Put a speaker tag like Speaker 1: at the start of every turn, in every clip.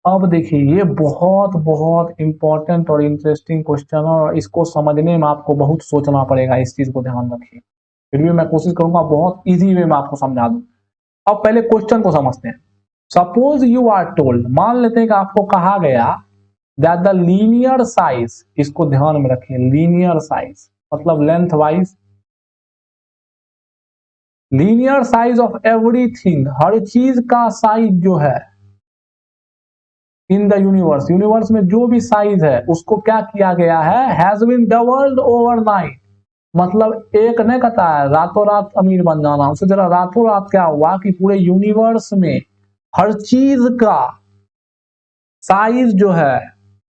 Speaker 1: अब देखिए ये बहुत बहुत इंपॉर्टेंट और इंटरेस्टिंग क्वेश्चन है और इसको समझने में आपको बहुत सोचना पड़ेगा, इस चीज को ध्यान रखिए। फिर भी मैं कोशिश करूंगा बहुत इजी वे में आपको समझा दूं। अब पहले क्वेश्चन को समझते हैं। सपोज यू आर टोल्ड, मान लेते हैं कि आपको कहा गया दैट द लीनियर साइज, इसको ध्यान में रखिए, लीनियर साइज मतलब length wise, linear size of everything, हर चीज का साइज जो है इन द यूनिवर्स, यूनिवर्स में जो भी साइज है उसको क्या किया गया है, हैज बीन डबल्ड ओवरनाइट। मतलब एक नहीं कहता है रातों रात अमीर बन जाना, उससे जरा रातों रात क्या हुआ कि पूरे यूनिवर्स में हर चीज का साइज जो है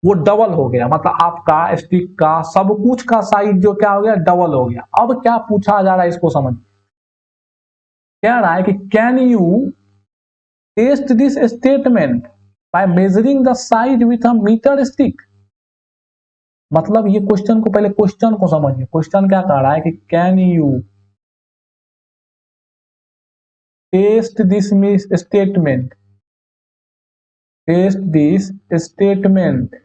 Speaker 1: वो डबल हो गया। मतलब आपका स्टिक का सब कुछ का साइज जो क्या हो गया, डबल हो गया। अब क्या पूछा जा रहा है इसको समझ, कह रहा है कि can you test this statement by measuring the size with a metre stick. मतलब ये क्वेश्चन को, पहले क्वेश्चन को समझिए। क्वेश्चन क्या कह रहा है कि can you test this statement, test this statement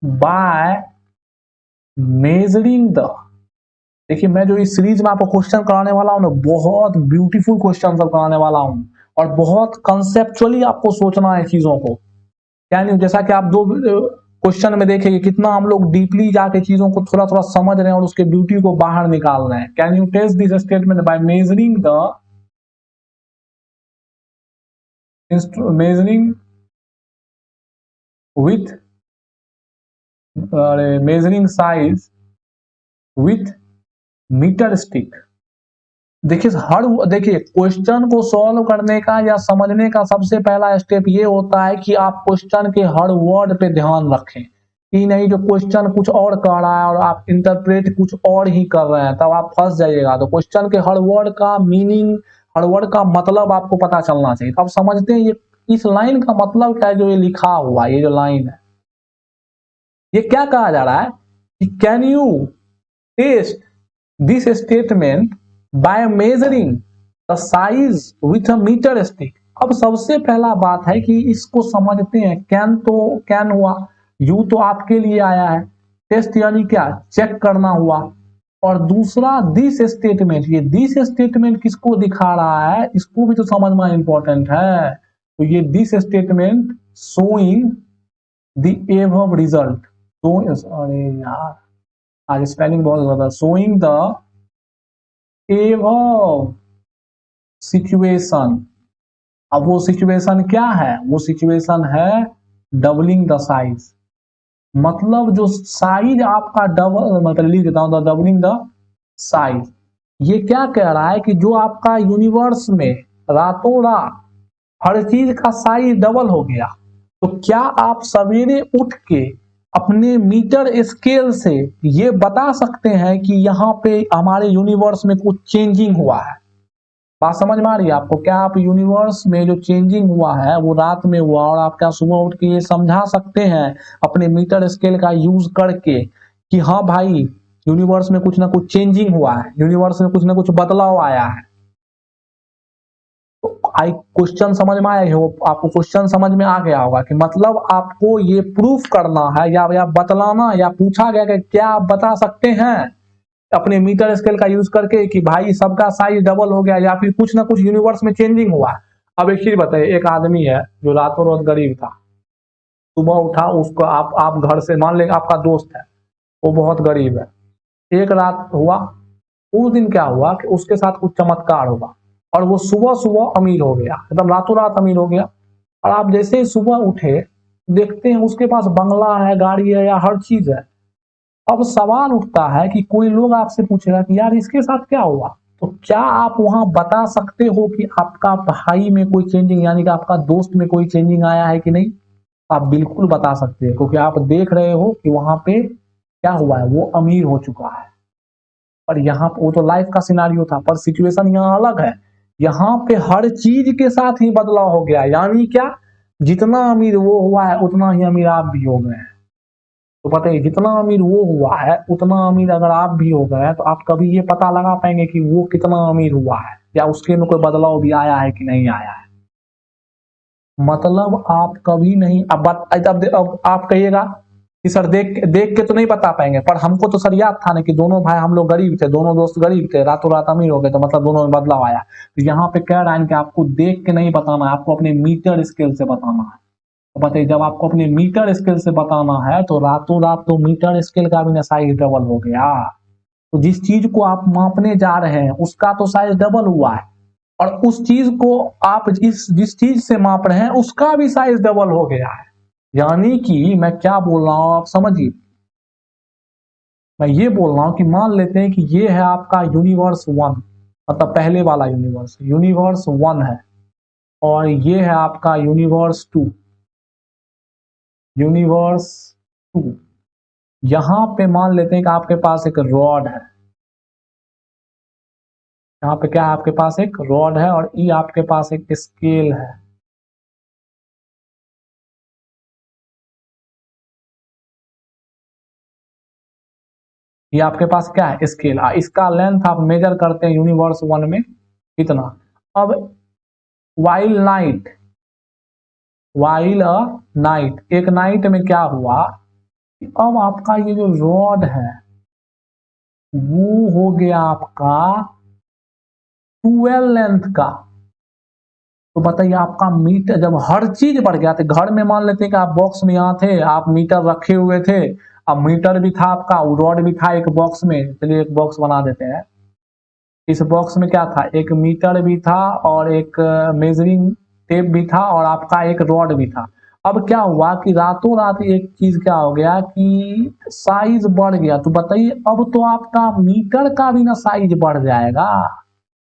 Speaker 1: by measuring the. देखिए मैं जो इस सीरीज में आपको क्वेश्चन कराने वाला हूं ना, बहुत ब्यूटीफुल क्वेश्चन सब कराने वाला हूं और बहुत कंसेप्चुअली आपको सोचना है चीजों को। कैन यू, जैसा कि आप दो क्वेश्चन में देखेंगे कितना हम लोग डीपली जाके चीजों को थोड़ा थोड़ा समझ रहे हैं और उसके ब्यूटी को बाहर निकाल रहे हैं। Can you test this statement by measuring the, measuring with, measuring size with metre stick. देखिए क्वेश्चन को सॉल्व करने का या समझने का सबसे पहला स्टेप ये होता है कि आप क्वेश्चन के हर वर्ड पे ध्यान रखें, कि नहीं जो क्वेश्चन कुछ और कह रहा है और आप इंटरप्रेट कुछ और ही कर रहे हैं, तब आप फंस जाइएगा। तो क्वेश्चन के हर वर्ड का मीनिंग, हर वर्ड का मतलब आपको पता चलना चाहिए। तो आप समझते हैं ये इस लाइन का मतलब क्या है, जो ये लिखा हुआ ये जो लाइन है, ये क्या कहा जा रहा है कि can you test this statement by measuring the size with a metre stick. अब सबसे पहला बात है कि इसको समझते हैं। कैन तो कैन हुआ, यू तो आपके लिए आया है, टेस्ट यानी क्या, चेक करना हुआ, और दूसरा दिस स्टेटमेंट, ये दिस स्टेटमेंट किसको दिखा रहा है, इसको भी तो समझना इंपॉर्टेंट है। तो ये this statement showing the above result, तो अरे यार आज स्पेलिंग बहुत ज्यादा, शोइंग द एबव सिचुएशन। अब वो सिचुएशन क्या है, वो सिचुएशन है डबलिंग द साइज। मतलब जो साइज आपका डबल, मतलब लिख देता हूं, डबलिंग द साइज। ये क्या कह रहा है कि जो आपका यूनिवर्स में रातों रात हर चीज का साइज डबल हो गया, तो क्या आप सवेरे उठ के अपने मीटर स्केल से ये बता सकते हैं कि यहाँ पे हमारे यूनिवर्स में कुछ चेंजिंग हुआ है। बात समझ में आ रही है आपको? क्या आप यूनिवर्स में जो चेंजिंग हुआ है वो रात में हुआ और आप क्या सुबह उठ के ये समझा सकते हैं अपने मीटर स्केल का यूज करके कि हाँ भाई यूनिवर्स में कुछ ना कुछ चेंजिंग हुआ है, यूनिवर्स में कुछ ना कुछ बदलाव आया है। तो आई क्वेश्चन समझ में आया हो आपको? क्वेश्चन समझ में आ गया होगा कि मतलब आपको ये प्रूफ करना है या बतलाना, या पूछा गया कि क्या आप बता सकते हैं अपने मीटर स्केल का यूज करके कि भाई सबका साइज डबल हो गया या फिर कुछ ना कुछ यूनिवर्स में चेंजिंग हुआ है। अब एक चीज बताइए, एक आदमी है जो रातों रात गरीब था, सुबह उठा, उसको आप घर से, मान लें आपका दोस्त है वो बहुत गरीब है, एक रात हुआ, उस दिन क्या हुआ कि उसके साथ कुछ चमत्कार हुआ और वो सुबह सुबह अमीर हो गया, एकदम रातों रात अमीर हो गया। और आप जैसे ही सुबह उठे देखते हैं उसके पास बंगला है, गाड़ी है, या हर चीज है। अब सवाल उठता है कि कोई लोग आपसे पूछेगा कि यार इसके साथ क्या हुआ, तो क्या आप वहां बता सकते हो कि आपका भाई में कोई चेंजिंग, यानी कि आपका दोस्त में कोई चेंजिंग आया है कि नहीं? आप बिल्कुल बता सकते हैं, क्योंकि आप देख रहे हो कि वहां पे क्या हुआ है, वो अमीर हो चुका है। पर यहाँ वो तो लाइफ का सिनारियो था, पर सिचुएशन यहाँ अलग है। यहाँ पे हर चीज के साथ ही बदलाव हो गया, यानी क्या, जितना अमीर वो हुआ है उतना ही अमीर आप भी हो गए हैं। तो बताइए, जितना अमीर वो हुआ है उतना अमीर अगर आप भी हो गए हैं, तो आप कभी ये पता लगा पाएंगे कि वो कितना अमीर हुआ है या उसके में कोई बदलाव भी आया है कि नहीं आया है? मतलब आप कभी नहीं, अब आप कहिएगा कि सर देख देख के तो नहीं बता पाएंगे, पर हमको तो सर याद था ना कि दोनों भाई हम लोग गरीब थे, दोनों दोस्त गरीब थे, रातों रात अमीर हो गए, तो मतलब दोनों में बदलाव आया। तो यहाँ पे कह रहा है कि आपको देख के नहीं बताना है, आपको अपने मीटर स्केल से बताना है। तो बताइए, जब आपको अपने मीटर स्केल से बताना है तो रातों रात तो मीटर स्केल का भी ना साइज डबल हो गया। तो जिस चीज को आप मापने जा रहे हैं उसका तो साइज डबल हुआ है, और उस चीज को आप जिस चीज से माप रहे हैं उसका भी साइज डबल हो गया है। यानी कि मैं क्या बोल रहा हूं आप समझिए, मैं ये बोल रहा हूं कि मान लेते हैं कि ये है आपका यूनिवर्स 1, मतलब पहले वाला यूनिवर्स 1 है, और ये है आपका यूनिवर्स 2। यहां पे मान लेते हैं कि आपके पास एक रॉड है, यहाँ पे क्या है, आपके पास एक रॉड है, और ये आपके पास एक स्केल है। ये आपके पास क्या है, स्केल। इसका लेंथ आप मेजर करते हैं यूनिवर्स 1 में कितना। अब वाइल नाइट एक नाइट में क्या हुआ, अब आपका ये जो रॉड है वो हो गया आपका 12 लेंथ का। तो बताइए आपका मीटर, जब हर चीज बढ़ गया, तो घर में मान लेते हैं कि आप बॉक्स में यहाँ थे, आप मीटर रखे हुए थे, अब मीटर भी था आपका, रॉड भी था एक बॉक्स में, चलिए एक बॉक्स बना देते हैं। इस बॉक्स में क्या था, एक मीटर भी था और एक मेजरिंग टेप भी था और आपका एक रॉड भी था। अब क्या हुआ कि रातों रात एक चीज क्या हो गया कि साइज बढ़ गया। तो बताइए अब तो आपका मीटर का भी ना साइज बढ़ जाएगा,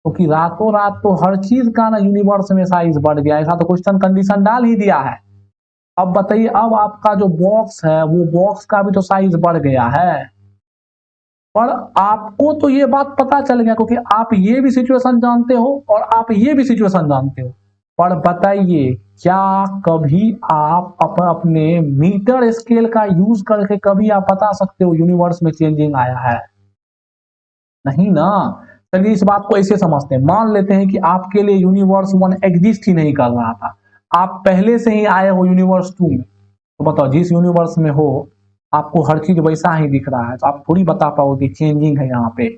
Speaker 1: क्योंकि रातों रात तो हर चीज का ना यूनिवर्स में साइज बढ़ गया। ऐसा तो क्वेश्चन कंडीशन डाल ही दिया है। अब बताइए, अब आपका जो बॉक्स है वो बॉक्स का भी तो साइज बढ़ गया है। पर आपको तो ये बात पता चल गया, क्योंकि आप ये भी सिचुएशन जानते हो और आप ये भी सिचुएशन जानते हो। पर बताइए, क्या कभी आप अपने मीटर स्केल का यूज करके कभी आप बता सकते हो यूनिवर्स में चेंजिंग आया है? नहीं ना। चलिए इस बात को ऐसे समझते हैं, मान लेते हैं कि आपके लिए यूनिवर्स 1 एग्जिस्ट ही नहीं कर रहा था, आप पहले से ही आए हो यूनिवर्स 2 में। तो बताओ, जिस यूनिवर्स में हो आपको हर चीज वैसा ही दिख रहा है, तो आप थोड़ी बता पाओगे कि चेंजिंग है यहाँ पे।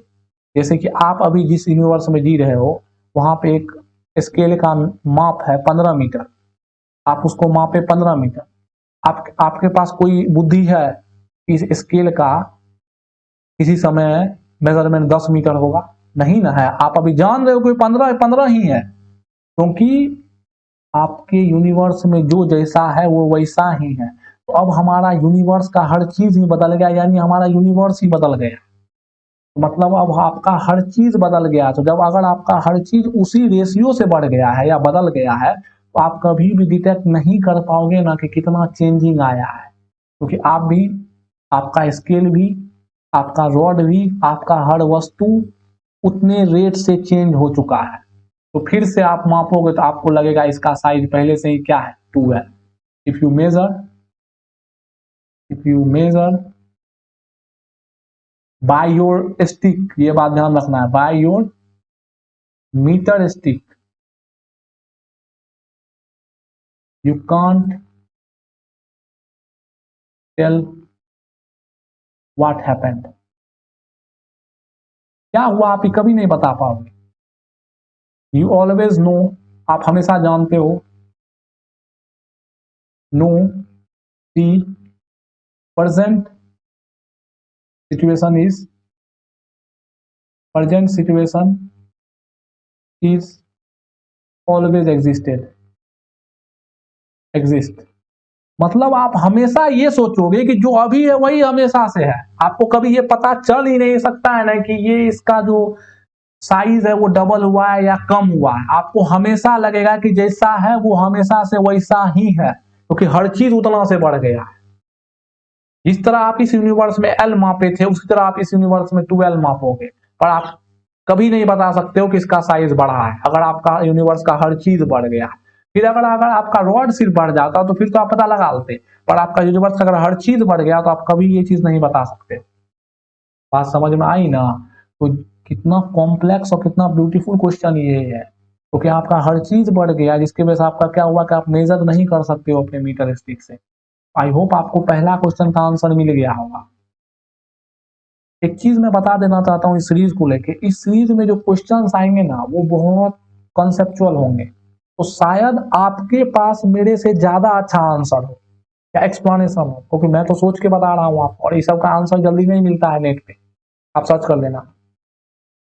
Speaker 1: जैसे कि आप अभी जिस यूनिवर्स में जी रहे हो वहां पे एक स्केल का माप है 15 मीटर, आप उसको मापे 15 मीटर। आपके पास कोई बुद्धि है इस स्केल का किसी समय मेजरमेंट 10 मीटर होगा? नहीं ना है। आप अभी जान रहे हो कि 15 ही है, क्योंकि आपके यूनिवर्स में जो जैसा है वो वैसा ही है। तो अब हमारा यूनिवर्स का हर चीज ही बदल गया, यानी हमारा यूनिवर्स ही बदल गया। तो मतलब अब आपका हर चीज बदल गया। तो जब अगर आपका हर चीज उसी रेशियो से बढ़ गया है या बदल गया है, तो आप कभी भी डिटेक्ट नहीं कर पाओगे ना कि कितना चेंजिंग आया है, क्योंकि आप भी, आपका स्केल भी, आपका रॉड भी, आपका हर वस्तु उतने रेट से चेंज हो चुका है। तो फिर से आप मापोगे तो आपको लगेगा इसका साइज पहले से ही क्या है, 2 है। If you measure by your stick, ये बात ध्यान रखना है, by your metre stick you can't tell what happened। क्या हुआ आप ही कभी नहीं बता पाओगे। you always know, आप हमेशा जानते हो, no the present situation is always exist। मतलब आप हमेशा ये सोचोगे कि जो अभी है वही हमेशा से है। आपको कभी ये पता चल ही नहीं सकता है ना कि ये इसका जो साइज है वो डबल हुआ है या कम हुआ है। आपको हमेशा लगेगा कि जैसा है वो हमेशा से वैसा ही है, क्योंकि हर चीज उतना से बढ़ गया है। जिस तरह आप इस यूनिवर्स में एल मापे थे उसी तरह आप इस यूनिवर्स में 12 मापोगे, पर आप कभी नहीं बता सकते हो कि इसका साइज बढ़ा है अगर आपका यूनिवर्स का हर चीज बढ़ गया। फिर अगर अगर आपका रॉड सिर्फ बढ़ जाता तो फिर तो आप पता लगा लेते, पर आपका यूनिवर्स अगर हर चीज बढ़ गया तो आप कभी ये चीज नहीं बता सकते। बात समझ में आई ना? तो कितना कॉम्प्लेक्स और कितना ब्यूटीफुल क्वेश्चन ये है। क्योंकि आपका हर चीज बढ़ गया, जिसकी वजह से आपका क्या हुआ कि आप मेजर नहीं कर सकते हो अपने मीटर स्टिक से। आई होप आपको पहला क्वेश्चन का आंसर मिल गया होगा। एक चीज मैं बता देना चाहता हूँ इस सीरीज को लेके, इस सीरीज में जो क्वेश्चंस आएंगे ना वो बहुत कॉन्सेप्चुअल होंगे, तो शायद आपके पास मेरे से ज्यादा अच्छा आंसर हो या एक्सप्लेनेशन हो, क्योंकि मैं तो सोच के बता रहा हूँ आपको, और इस सब का आंसर जल्दी नहीं मिलता है नेट पे, आप सर्च कर लेना।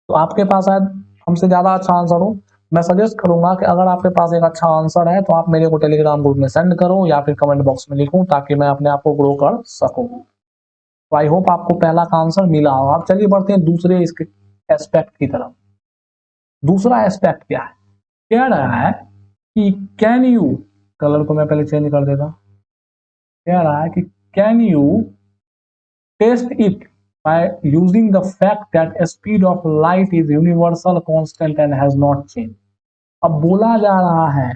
Speaker 1: तो आपके पास शायद हमसे ज्यादा अच्छा आंसर हो। मैं सजेस्ट करूंगा कि अगर आपके पास एक अच्छा आंसर है तो आप मेरे को टेलीग्राम ग्रुप में सेंड करो या फिर कमेंट बॉक्स में लिखूं, ताकि मैं अपने आप को ग्रो कर सकूं। तो आई होप आपको पहला का आंसर मिला होगा। अब चलिए बढ़ते हैं दूसरे इसके एस्पेक्ट की तरफ। दूसरा एस्पेक्ट क्या है, कह रहा है कि कैन यू, कलर को मैं पहले चेंज कर देता, कह रहा है कि can you test it by using the fact that speed of light is universal constant and has not changed। अब बोला जा रहा है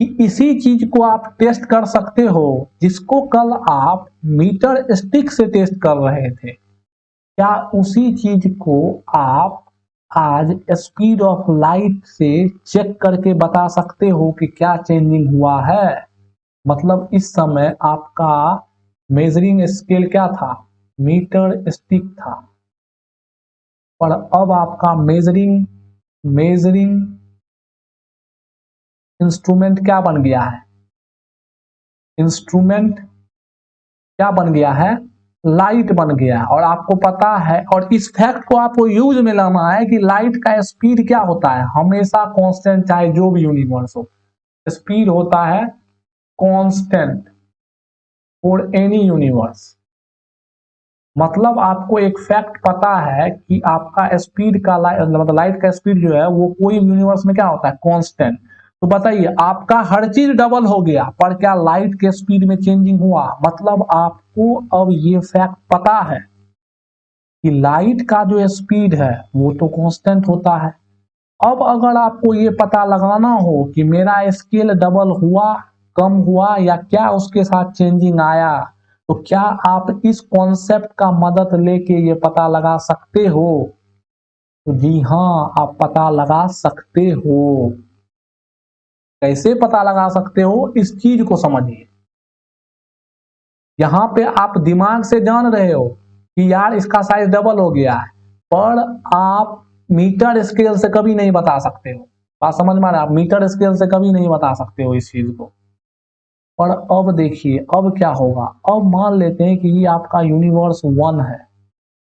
Speaker 1: कि इसी चीज को आप टेस्ट कर सकते हो जिसको कल आप मीटर स्टिक से टेस्ट कर रहे थे। क्या उसी चीज को आप आज स्पीड ऑफ लाइट से चेक करके बता सकते हो कि क्या चेंजिंग हुआ है? मतलब इस समय आपका मेजरिंग स्केल क्या था, मीटर स्टिक था, और अब आपका मेजरिंग इंस्ट्रूमेंट क्या बन गया है, इंस्ट्रूमेंट क्या बन गया है, लाइट बन गया है। और आपको पता है, और इस फैक्ट को आपको यूज में लाना है कि लाइट का स्पीड क्या होता है, हमेशा कांस्टेंट, चाहे जो भी यूनिवर्स हो, स्पीड होता है कांस्टेंट फॉर एनी यूनिवर्स। मतलब आपको एक फैक्ट पता है कि आपका स्पीड का मतलब लाइट का स्पीड जो है वो कोई यूनिवर्स में क्या होता है, कांस्टेंट। तो बताइए, आपका हर चीज डबल हो गया पर क्या लाइट के स्पीड में चेंजिंग हुआ? मतलब आपको अब ये फैक्ट पता है कि लाइट का जो स्पीड है वो तो कांस्टेंट होता है। अब अगर आपको ये पता लगाना हो कि मेरा स्केल डबल हुआ, कम हुआ, या क्या उसके साथ चेंजिंग आया, तो क्या आप इस कॉन्सेप्ट का मदद लेके ये पता लगा सकते हो? तो जी हाँ, आप पता लगा सकते हो। कैसे पता लगा सकते हो, इस चीज को समझिए। यहां पे आप दिमाग से जान रहे हो कि यार इसका साइज डबल हो गया है, पर आप मीटर स्केल से कभी नहीं बता सकते हो। बात समझ में आ रहा है? आप मीटर स्केल से कभी नहीं बता सकते हो इस चीज को। और अब देखिए, अब क्या होगा। अब मान लेते हैं कि ये आपका यूनिवर्स 1 है,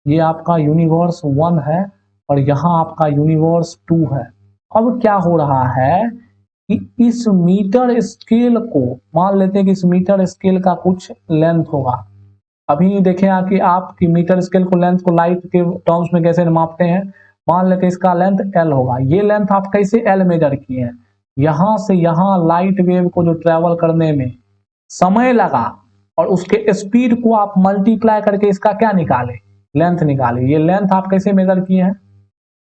Speaker 1: ये आपका यूनिवर्स 1 है, और यहाँ आपका यूनिवर्स 2 है। अब क्या हो रहा है कि इस मीटर स्केल को, मान लेते हैं कि इस मीटर स्केल का कुछ लेंथ होगा। अभी देखें कि आपकी मीटर स्केल को, लेंथ को लाइट के टर्म्स में कैसे मापते हैं। मान लेते हैं इसका लेंथ L होगा। ये लेंथ आप कैसे L मेजर किए हैं, यहां से यहां लाइट वेव को जो ट्रेवल करने में समय लगा, और उसके स्पीड को आप मल्टीप्लाई करके इसका क्या निकाले, लेंथ निकाले। ये लेंथ आप कैसे मेजर किए हैं,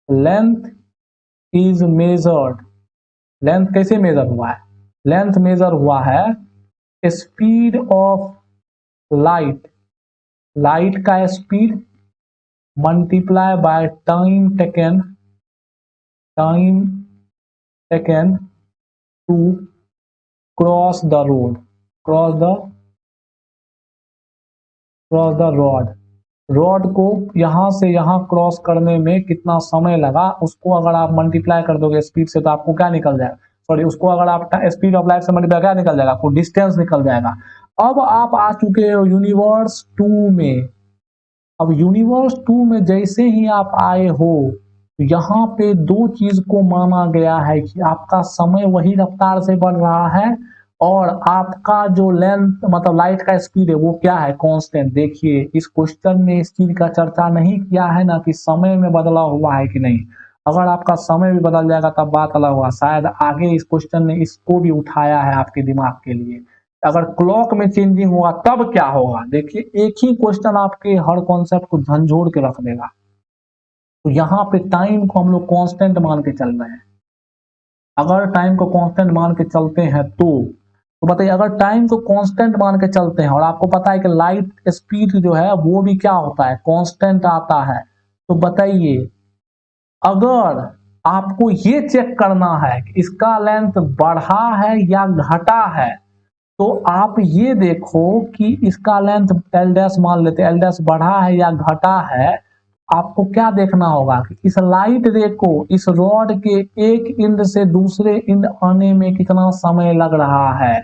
Speaker 1: लेंथ इज मेजर्ड, लेंथ कैसे मेजर हुआ है, लेंथ मेजर हुआ है स्पीड ऑफ लाइट, लाइट का speed multiply by time taken to cross the road, cross the rod को यहां से यहां क्रॉस करने में कितना समय लगा, उसको अगर आप मल्टीप्लाई कर दोगे स्पीड से, तो आपको क्या निकल जाएगा, सॉरी, उसको अगर आप स्पीड ऑफ लाइट से मल्टीप्लाई, क्या निकल जाएगा, आपको डिस्टेंस निकल जाएगा। अब आप आ चुके हो यूनिवर्स 2 में। अब यूनिवर्स 2 में जैसे ही आप आए हो, यहाँ पे दो चीज को माना गया है कि आपका समय वही रफ्तार से बढ़ रहा है, और आपका जो लेंथ मतलब लाइट का स्पीड है वो क्या है, कांस्टेंट। देखिए, इस क्वेश्चन में इस चीज का चर्चा नहीं किया है ना कि समय में बदला हुआ है कि नहीं। अगर आपका समय भी बदल जाएगा तब बात अलग होगा, शायद आगे इस क्वेश्चन ने इसको भी उठाया है आपके दिमाग के लिए। अगर क्लॉक में चेंजिंग होगा तब क्या होगा। देखिए, एक ही क्वेश्चन आपके हर कॉन्सेप्ट को झंझोड़ के रख देगा। तो यहाँ पे टाइम को हम लोग कांस्टेंट मान के चल रहे हैं। अगर टाइम को कांस्टेंट मान के चलते हैं तो बताइए, अगर टाइम को कांस्टेंट मान के चलते हैं, और आपको पता है कि लाइट स्पीड जो है वो भी क्या होता है, कांस्टेंट आता है, तो बताइए, अगर आपको ये चेक करना है कि इसका लेंथ बढ़ा है या घटा है। तो आप ये देखो कि इसका लेंथ एल डैश मान लेते हैं, एल डैश बढ़ा है या घटा है। आपको क्या देखना होगा कि इस लाइट रे को इस रॉड के एक एंड से दूसरे एंड आने में कितना समय लग रहा है।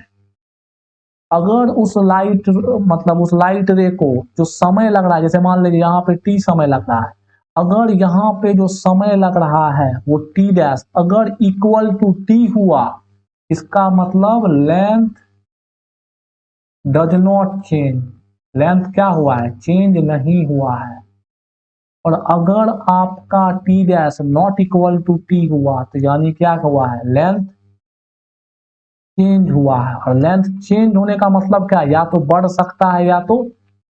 Speaker 1: अगर उस लाइट मतलब उस लाइट रे को जो समय लग रहा है, जैसे मान लीजिए यहाँ पे टी समय लग रहा है, अगर यहाँ पे जो समय लग रहा है वो टी डैश अगर इक्वल टू टी हुआ, इसका मतलब length does not change, length क्या हुआ है, चेंज नहीं हुआ है। और अगर आपका T dash not equal to T हुआ तो यानी क्या हुआ है, लेंथ चेंज हुआ है। और लेंथ चेंज होने का मतलब क्या है, या तो बढ़ सकता है या तो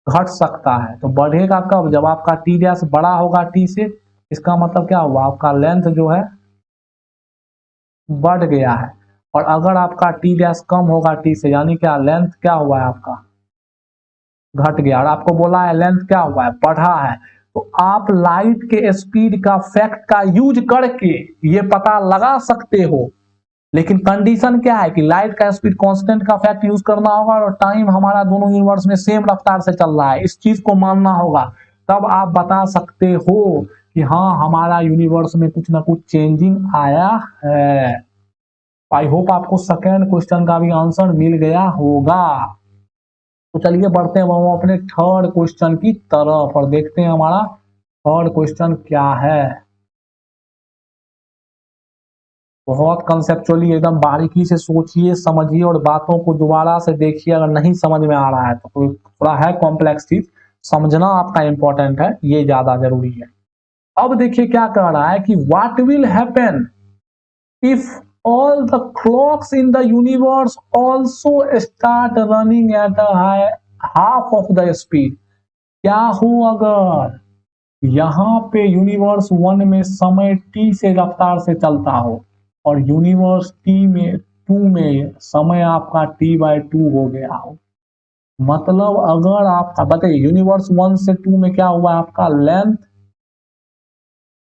Speaker 1: घट सकता है। तो बढ़ेगा कब, जब आपका टी डैश बड़ा होगा टी से, इसका मतलब क्या हुआ, आपका लेंथ जो है बढ़ गया है। और अगर आपका टी डैश कम होगा टी से, यानी क्या, लेंथ क्या हुआ है आपका घट गया। और आपको बोला है लेंथ क्या हुआ है, बढ़ा है। तो आप लाइट के स्पीड का फैक्ट का यूज करके ये पता लगा सकते हो, लेकिन कंडीशन क्या है कि लाइट का स्पीड कांस्टेंट का फैक्ट यूज करना होगा और टाइम हमारा दोनों यूनिवर्स में सेम रफ्तार से चल रहा है, इस चीज को मानना होगा। तब आप बता सकते हो कि हाँ हमारा यूनिवर्स में कुछ ना कुछ चेंजिंग आया है। आई होप आपको सेकेंड क्वेश्चन का भी आंसर मिल गया होगा। तो चलिए बढ़ते हैं हम अपने थर्ड क्वेश्चन की तरफ और देखते हैं हमारा थर्ड क्वेश्चन क्या है। बहुत कंसेप्चुअली एकदम बारीकी से सोचिए, समझिए और बातों को दोबारा से देखिए। अगर नहीं समझ में आ रहा है तो थोड़ा है कॉम्प्लेक्स चीज, समझना आपका इंपॉर्टेंट है, ये ज्यादा जरूरी है। अब देखिए क्या कह रहा है कि what will happen if all the clocks in the universe also start running at a half of the speed। क्या हो अगर यहाँ पे यूनिवर्स 1 में समय t से रफ्तार से चलता हो और यूनिवर्स टू में समय आपका t/2 हो गया हो। मतलब अगर आपका बताइए यूनिवर्स 1 से 2 में क्या हुआ, आपका लेंथ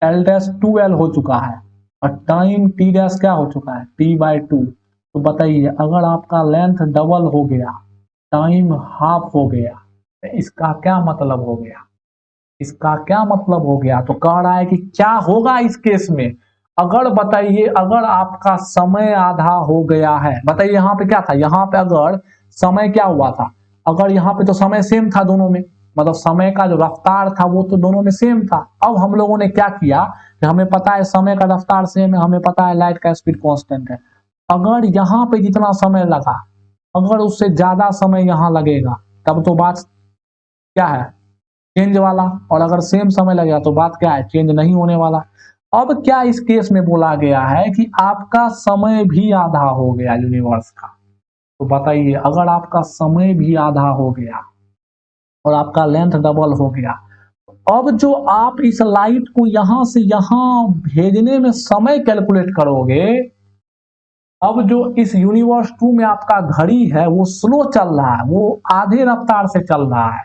Speaker 1: l-2l हो चुका है और टाइम t डैश क्या हो चुका है, t/2। तो बताइए अगर आपका लेंथ डबल हो गया, टाइम हाफ हो गया, तो इसका क्या मतलब हो गया, इसका क्या मतलब हो गया। तो कह रहा है कि क्या होगा इस केस में, अगर बताइए अगर आपका समय आधा हो गया है। बताइए यहाँ पे क्या था, यहाँ पे अगर समय क्या हुआ था, अगर यहाँ पे तो समय सेम था दोनों में, मतलब समय का जो रफ्तार था वो तो दोनों में सेम था। अब हम लोगों ने क्या किया कि हमें पता है समय का रफ्तार सेम है, हमें पता है लाइट का स्पीड कांस्टेंट है। अगर यहाँ पे जितना समय लगा, अगर उससे ज्यादा समय यहाँ लगेगा, तब तो बात क्या है, चेंज वाला। और अगर सेम समय लगेगा तो बात क्या है, चेंज नहीं होने वाला। अब क्या इस केस में बोला गया है कि आपका समय भी आधा हो गया यूनिवर्स का। तो बताइए अगर आपका समय भी आधा हो गया और आपका लेंथ डबल हो गया, अब जो आप इस लाइट को यहां से यहां भेजने में समय कैलकुलेट करोगे, अब जो इस यूनिवर्स 2 में आपका घड़ी है वो स्लो चल रहा है, वो आधे रफ्तार से चल रहा है।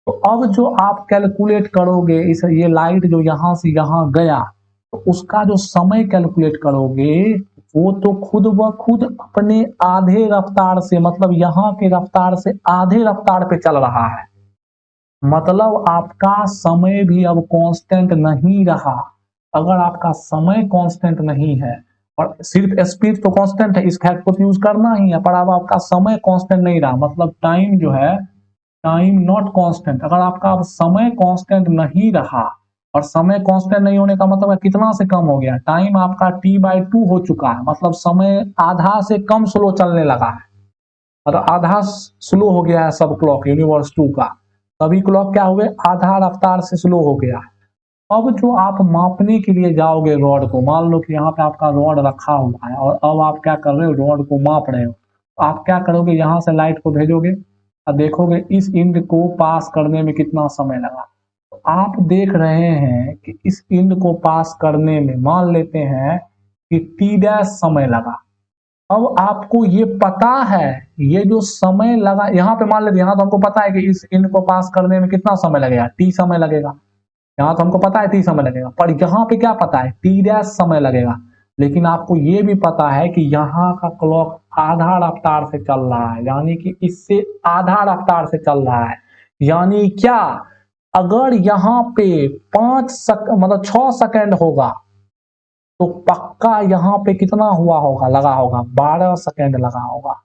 Speaker 1: तो अब जो आप कैलकुलेट करोगे इस ये लाइट जो यहां से यहां गया, तो उसका जो समय कैलकुलेट करोगे वो तो खुद ब खुद अपने आधे रफ्तार से, मतलब यहाँ के रफ्तार से आधे रफ्तार पे चल रहा है। मतलब आपका समय भी अब कांस्टेंट नहीं रहा। अगर आपका समय कांस्टेंट नहीं है और सिर्फ स्पीड तो कांस्टेंट है, इस फैक्ट को यूज करना ही है, पर अब आपका समय कांस्टेंट नहीं रहा, मतलब टाइम जो है, टाइम नॉट कांस्टेंट। अगर आपका अब समय कांस्टेंट नहीं रहा, और समय कांस्टेंट नहीं होने का मतलब है कितना से कम हो गया, टाइम आपका t/2 हो चुका है, मतलब समय आधा से कम स्लो चलने लगा है, मतलब आधा स्लो हो गया है सब क्लॉक यूनिवर्स 2 का। सभी क्लॉक क्या हुए, आधा रफ्तार से स्लो हो गया। अब जो आप मापने के लिए जाओगे रॉड को, मान लो कि यहाँ पे आपका रॉड रखा हुआ है और अब आप क्या कर रहे हो, रॉड को माप रहे हो। तो आप क्या करोगे, यहाँ से लाइट को भेजोगे और देखोगे इस इंड को पास करने में कितना समय लगा। तो आप देख रहे हैं कि इस इंड को पास करने में मान लेते हैं कि टी डैश समय लगा। अब आपको ये पता है ये जो समय लगा यहाँ पे, मान लेते यहाँ तो हमको पता है कि इस इंड को पास करने में कितना समय लगेगा, टी समय लगेगा। यहाँ तो हमको पता है टी समय लगेगा, पर यहाँ पे क्या पता है टी डैश समय लगेगा। लेकिन आपको ये भी पता है कि यहाँ का क्लॉक आधा रफ्तार से चल रहा है, यानी कि इससे आधा रफ्तार से चल रहा है। यानी क्या, अगर यहाँ पे 6 सेकंड होगा तो पक्का यहाँ पे कितना हुआ होगा, लगा होगा 12 सेकंड लगा होगा।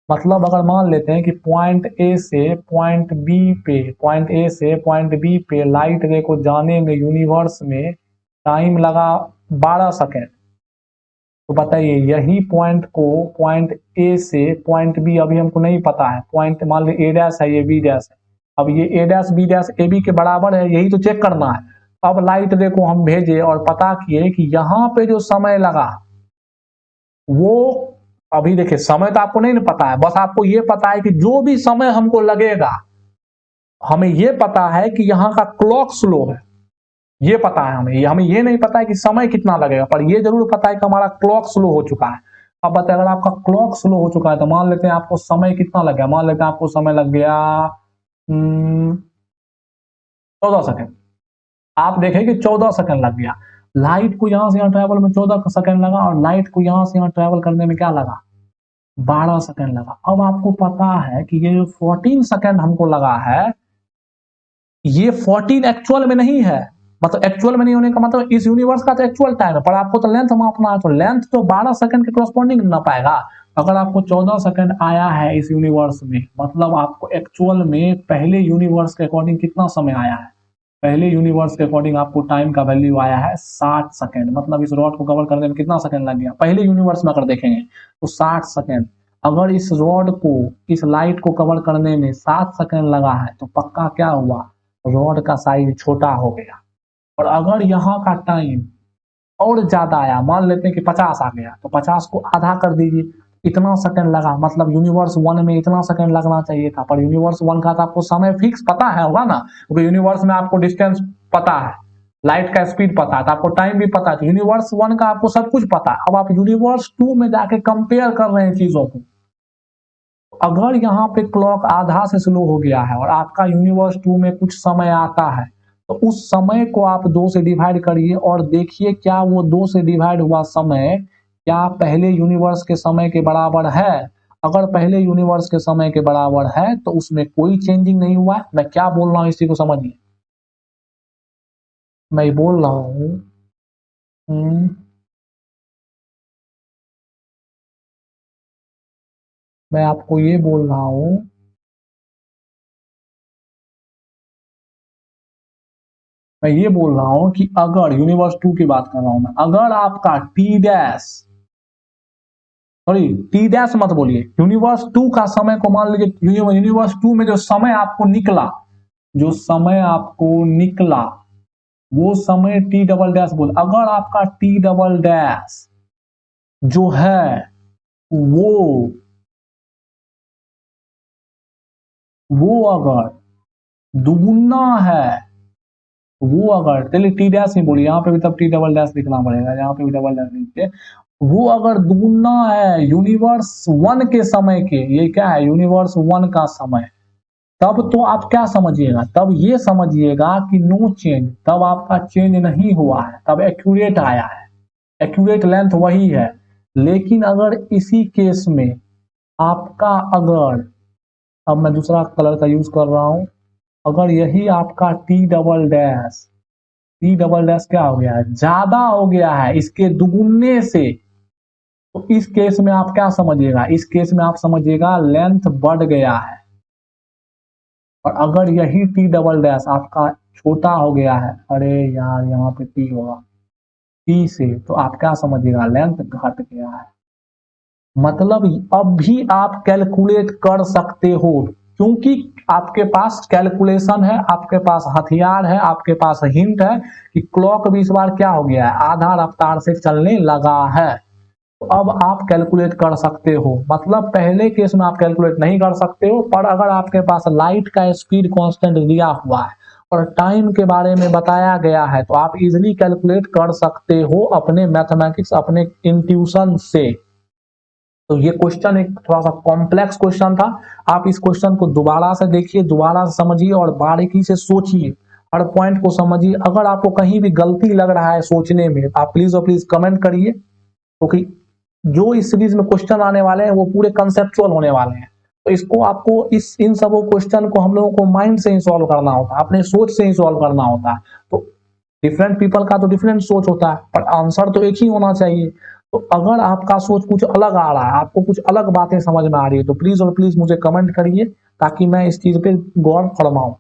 Speaker 1: मतलब अगर मान लेते हैं कि पॉइंट ए से पॉइंट बी पे लाइट रे को जाने में यूनिवर्स में टाइम लगा 12 सेकंड, तो बताइए यही पॉइंट को पॉइंट ए से पॉइंट बी, अभी हमको नहीं पता है, पॉइंट मान लीजिए ए डैश है, ये बी डैश है, अब ये A dash B dash A B के बराबर है, यही तो चेक करना है। अब लाइट रे को हम भेजे और पता किए कि यहाँ पे जो समय लगा वो, अभी देखिए समय तो आपको नहीं पता है, बस आपको ये पता है कि जो भी समय हमको लगेगा, हमें ये पता है कि यहाँ का क्लॉक स्लो है, ये पता है हमें ये नहीं पता है कि समय कितना लगेगा, पर ये जरूर पता है कि हमारा क्लॉक स्लो हो चुका है। अब बताइए अगर आपका क्लॉक स्लो हो चुका है तो मान लेते हैं आपको समय कितना लग गया, मान लेते हैं आपको समय लग गया 14 सेकंड। आप देखें कि 14 सेकंड लग गया, लाइट को यहां से यहाँ ट्रेवल में 14 सेकंड लगा, और लाइट को यहां से यहाँ ट्रेवल करने में क्या लगा, 12 सेकंड लगा। अब आपको पता है कि ये जो 14 सेकंड हमको लगा है, ये 14 एक्चुअल में नहीं है, मतलब एक्चुअल में नहीं होने का मतलब इस यूनिवर्स का तो एक्चुअल टाइम है, पर आपको तो लेंथ मापना है, तो लेंथ तो 12 सेकंड के कॉरस्पॉन्डिंग ना पाएगा। अगर आपको 14 सेकंड आया है इस यूनिवर्स में, मतलब आपको एक्चुअल में पहले यूनिवर्स के अकॉर्डिंग कितना समय आया है, पहले यूनिवर्स के अकॉर्डिंग आपको टाइम का वैल्यू आया है 60 सेकंड। मतलब इस रॉड को कवर करने में कितना सेकंड लग गया, पहले यूनिवर्स में अगर देखेंगे तो 60 सेकंड। अगर इस रॉड को, इस लाइट को कवर करने में 7 सेकंड लगा है, तो पक्का क्या हुआ, रॉड का साइज छोटा हो गया। और अगर यहाँ का टाइम और ज्यादा आया, मान लेते हैं कि 50 आ गया, तो 50 को आधा कर दीजिए, इतना सेकंड लगा, मतलब यूनिवर्स 1 में इतना सेकंड लगना चाहिए था, पर यूनिवर्स 1 का तो आपको समय फिक्स पता है होगा ना, क्योंकि यूनिवर्स में आपको डिस्टेंस पता है, लाइट का स्पीड पता है, तो आपको टाइम भी पता है, तो यूनिवर्स 1 का आपको सब कुछ पता है। अब आप यूनिवर्स 2 में जाके कंपेयर कर रहे हैं चीजों को, अगर यहाँ पे क्लॉक आधा से स्लो हो गया है और आपका यूनिवर्स 2 में कुछ समय आता है, तो उस समय को आप 2 से डिवाइड करिए और देखिए क्या वो 2 से डिवाइड हुआ समय क्या पहले यूनिवर्स के समय के बराबर है। अगर पहले यूनिवर्स के समय के बराबर है तो उसमें कोई चेंजिंग नहीं हुआ है। मैं क्या बोल रहा हूँ इसी को समझिए, मैं बोल रहा हूँ मैं आपको ये बोल रहा हूँ, मैं ये बोल रहा हूं कि अगर यूनिवर्स 2 की बात कर रहा हूं मैं, अगर आपका T dash, sorry T dash मत बोलिए, यूनिवर्स 2 का समय को मान लीजिए, यूनिवर्स 2 में जो समय आपको निकला, जो समय आपको निकला वो समय टी डबल डैश बोल, अगर आपका टी डबल डैश जो है वो अगर दुगुना है, वो अगर, चलिए टी डैश ही बोलिए, यहाँ पे भी तब टी डबल डैश लिखना पड़ेगा, यहाँ पे भी डबल डैश लिखिए, वो अगर दुगुना है यूनिवर्स 1 के समय के, ये क्या है यूनिवर्स 1 का समय, तब तो आप क्या समझिएगा, तब ये समझिएगा कि नो चेंज, तब आपका चेंज नहीं हुआ है, तब एक्यूरेट आया है, एक्यूरेट लेंथ वही है। लेकिन अगर इसी केस में आपका, अगर, अब मैं दूसरा कलर का यूज कर रहा हूं, अगर यही आपका टी डबल डैश क्या हो गया है, ज्यादा हो गया है इसके दुगुने से, तो इस केस में आप क्या समझिएगा, इस केस में आप समझिएगा लेंथ बढ़ गया है। और अगर यही टी डबल डैश आपका छोटा हो गया है, अरे यार यहाँ पे टी होगा, टी से, तो आप क्या समझिएगा लेंथ घट गया है। मतलब अब भी आप कैलकुलेट कर सकते हो, क्योंकि आपके पास कैलकुलेशन है, आपके पास हथियार है, आपके पास हिंट है कि क्लॉक भी इस बार क्या हो गया है, आधा रफ्तार से चलने लगा है। तो अब आप कैलकुलेट कर सकते हो, मतलब पहले केस में आप कैलकुलेट नहीं कर सकते हो, पर अगर आपके पास लाइट का स्पीड कांस्टेंट दिया हुआ है और टाइम के बारे में बताया गया है, तो आप इजीली कैलकुलेट कर सकते हो अपने मैथमेटिक्स, अपने इंट्यूशन से। तो ये क्वेश्चन एक थोड़ा सा कॉम्प्लेक्स क्वेश्चन था, आप इस क्वेश्चन को दोबारा से देखिए, दोबारा से समझिए और बारीकी से सोचिए। हर पॉइंट को समझिए। अगर आपको कहीं भी गलती लग रहा है सोचने में, आप प्लीज और प्लीज कमेंट करिए, क्योंकि जो इस सीरीज में क्वेश्चन आने वाले हैं वो पूरे कंसेप्चुअल होने वाले हैं। तो इसको आपको इन सब क्वेश्चन को हम लोगों को माइंड से ही सॉल्व करना होता है, अपने सोच से ही सॉल्व करना होता है। तो डिफरेंट पीपल का तो डिफरेंट सोच होता है, पर आंसर तो एक ही होना चाहिए। तो अगर आपका सोच कुछ अलग आ रहा है, आपको कुछ अलग बातें समझ में आ रही है, तो प्लीज और प्लीज मुझे कमेंट करिए, ताकि मैं इस चीज पे गौर फरमाऊं।